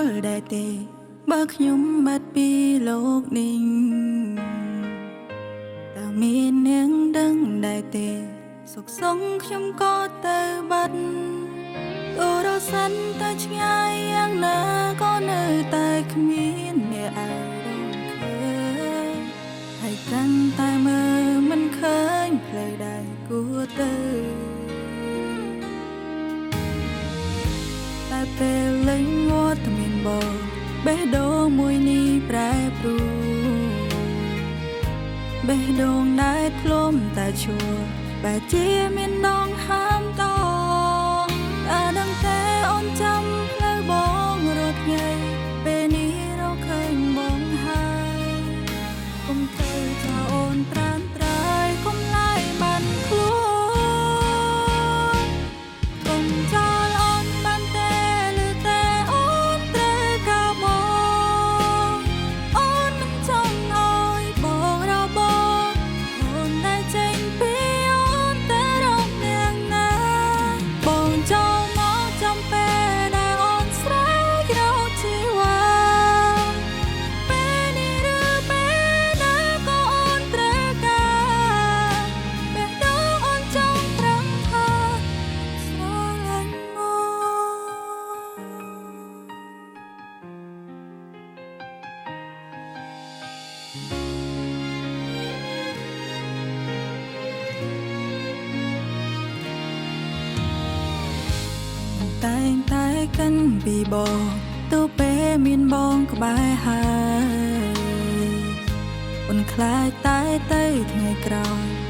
ល់ដែរទេបើខ្ញុំបាត់ពីលោកនេះតើមាននាងដឹងដែរទេសុខសង្ឃខ្ញុំក៏ទៅបាត់ទូរស័ព្ទទៅឆ្ងាយយ៉ាងណាក៏នៅតែគ្មានអ្នកអារម្មណ៍ឃើញហើយកាន់តែមើលមិនឃើញផ្លូវដែលគួរទៅតែពេលលេងវត្តមានបងបេះដូងមួយនេះប្រែប្រួលបេះដូងដែលធ្លុំតែឈួរបែរជាមានដងហាមតតែដឹងតែអូនចាំផ្លូវបងរត់ថ្ងៃពេលនេះរកឃើញបងហើយកុំទៅចោលអូនត្រានត្រៃកុំឡាយបានខ្លួនកុំចោលអូនបានតែលើតែអូនត្រូវការបងអូនមិនចង់ឲ្យបងរបស់អូនได้ចេញពីអូនតែរកនាងណាបងចូលមកចំពេលដែលអូនស្រែករកជីវ៉ាពេលនេះឬពេលណាក៏អូនត្រូវការបេះដូងអូនចង់ប្រឹងថាស្រឡាញ់មកតែងតែកាន់ពីបងទៅពេលមានបងក្បែរហើយអូនខ្លាចតែទៅថ្ងៃក្រោយ